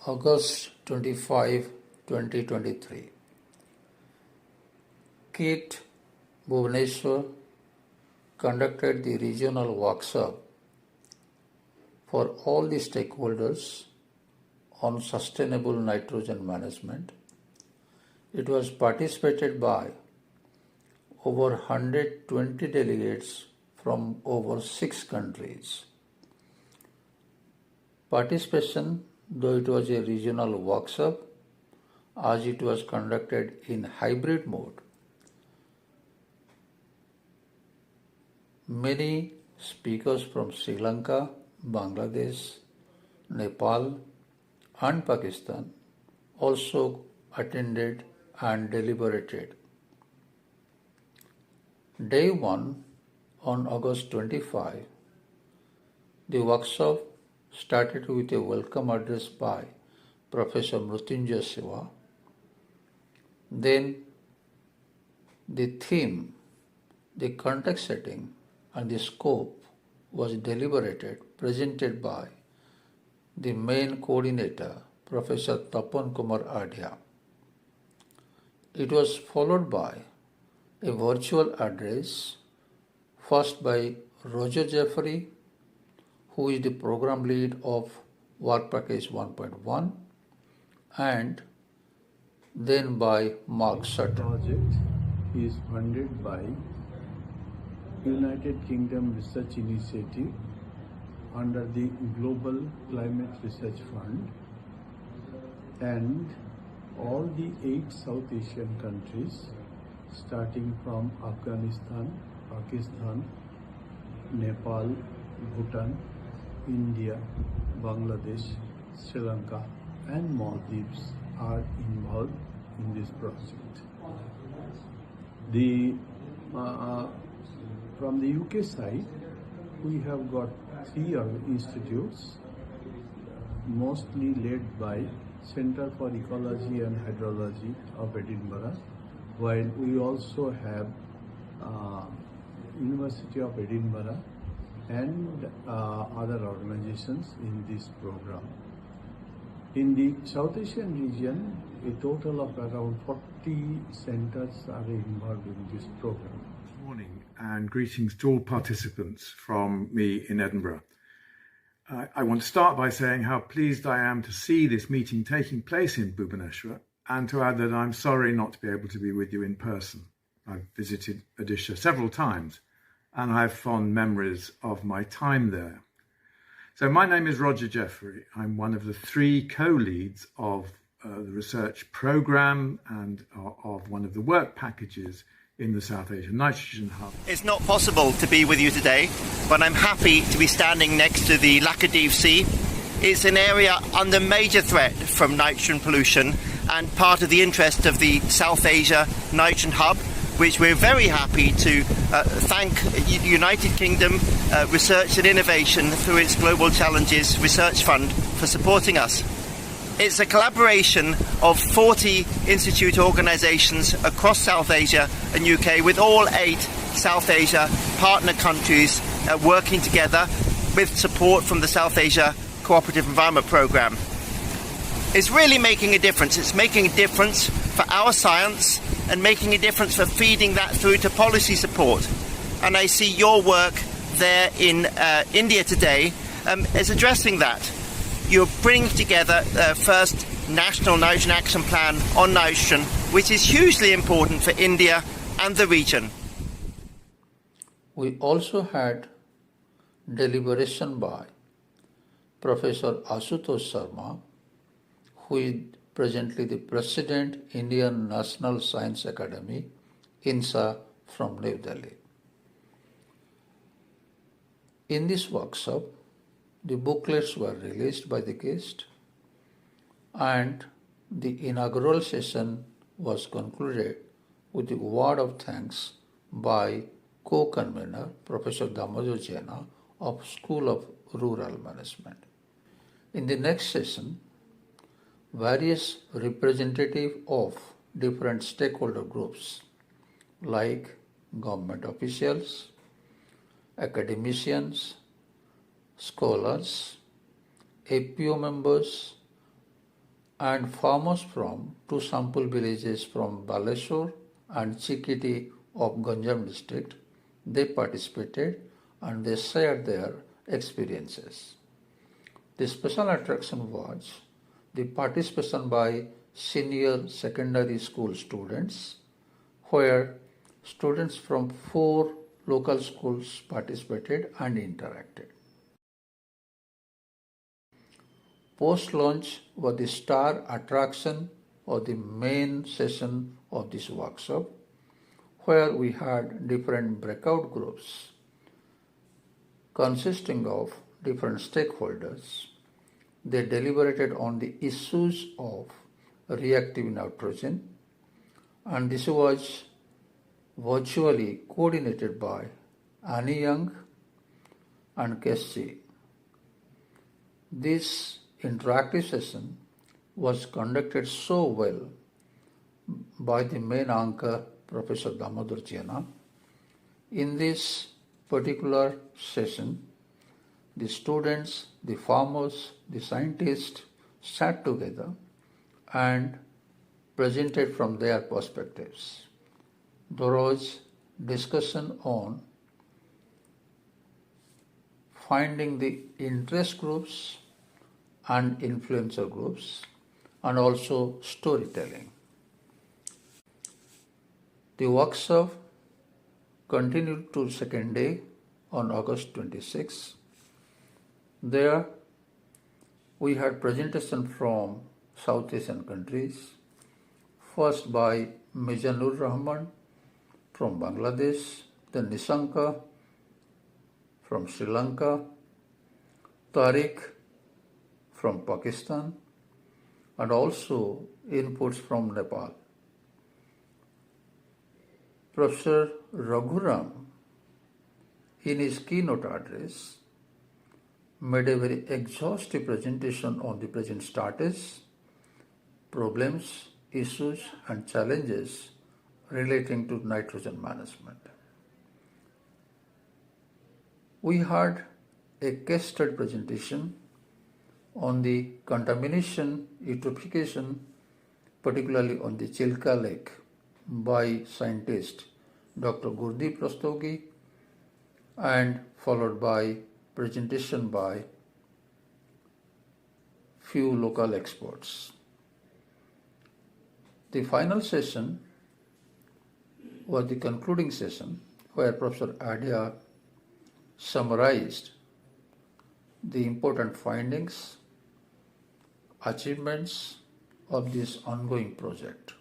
August 25, 2023. KIIT Bhubaneswar conducted the regional workshop for all the stakeholders on sustainable nitrogen management. It was participated by over 120 delegates from over 6 countries. Participation, though it was a regional workshop, as it was conducted in hybrid mode, many speakers from Sri Lanka, Bangladesh, Nepal, and Pakistan also attended and deliberated. Day 1 on August 25, the workshop started with a welcome address by Professor Mrutyunjay Siva. Then the theme, the context setting, and the scope was presented by the main coordinator, Professor Tapan Kumar Adhya. It was followed by a virtual address, first by Roger Jeffrey, who is the program lead of Work Package 1.1, and then by Mark Sutton. The project is funded by United Kingdom Research Initiative under the Global Climate Research Fund, and all the 8 South Asian countries starting from Afghanistan, Pakistan, Nepal, Bhutan, India, Bangladesh, Sri Lanka and Maldives are involved in this project. From the UK side, we have got 3 institutes, mostly led by Centre for Ecology and Hydrology of Edinburgh, while we also have University of Edinburgh and other organizations in this program. In the South Asian region, a total of around 40 centers are involved in this program. Good morning and greetings to all participants from me in Edinburgh. I want to start by saying how pleased I am to see this meeting taking place in Bhubaneswar, and to add that I'm sorry not to be able to be with you in person. I've visited Odisha several times and I have fond memories of my time there. So my name is Roger Jeffrey. I'm one of the 3 co-leads of the research programme and of one of the work packages in the South Asian Nitrogen Hub. It's not possible to be with you today, but I'm happy to be standing next to the Laccadive Sea. It's an area under major threat from nitrogen pollution and part of the interest of the South Asia Nitrogen Hub, which we're very happy to thank United Kingdom Research and Innovation through its Global Challenges Research Fund for supporting us. It's a collaboration of 40 institute organisations across South Asia and UK, with all 8 South Asia partner countries working together with support from the South Asia Cooperative Environment Programme. It's really making a difference. It's making a difference for our science and making a difference for feeding that through to policy support. And I see your work there in India today is addressing that. You're bringing together first National Nitrogen Action Plan on nitrogen, which is hugely important for India and the region. We also had deliberation by Professor Ashutosh Sharma, who is presently the President, Indian National Science Academy, INSA, from New Delhi. In this workshop, the booklets were released by the guest, and the inaugural session was concluded with a word of thanks by co-convener Professor Damodar Jaina of School of Rural Management. In the next session, various representatives of different stakeholder groups like government officials, academicians, scholars, APO members, and farmers from two sample villages from Baleshwar and Chikiti of Ganjam district, they participated and they shared their experiences. The special attraction was the participation by senior secondary school students, where students from 4 local schools participated and interacted. Post-launch was the star attraction or the main session of this workshop, where we had different breakout groups consisting of different stakeholders. They deliberated on the issues of reactive nitrogen, and this was virtually coordinated by Annie Young and Kessi. This interactive session was conducted so well by the main anchor, Professor Damodar Jena. In this particular session, the students, the farmers, the scientists sat together and presented from their perspectives. There was discussion on finding the interest groups and influencer groups, and also storytelling. The workshop continued to second day on August 26. There we had presentation from South Asian countries, first by Mizanur Rahman from Bangladesh, then Nisanka from Sri Lanka, Tariq from Pakistan, and also inputs from Nepal. Professor Raghuram, in his keynote address, made a very exhaustive presentation on the present status, problems, issues, and challenges relating to nitrogen management. We had a case study presentation on the contamination eutrophication, particularly on the Chilka Lake, by scientist Dr. Gurdeep Rastogi, and followed by presentation by few local experts. The final session was the concluding session, where Professor Adia summarized the important findings, achievements of this ongoing project.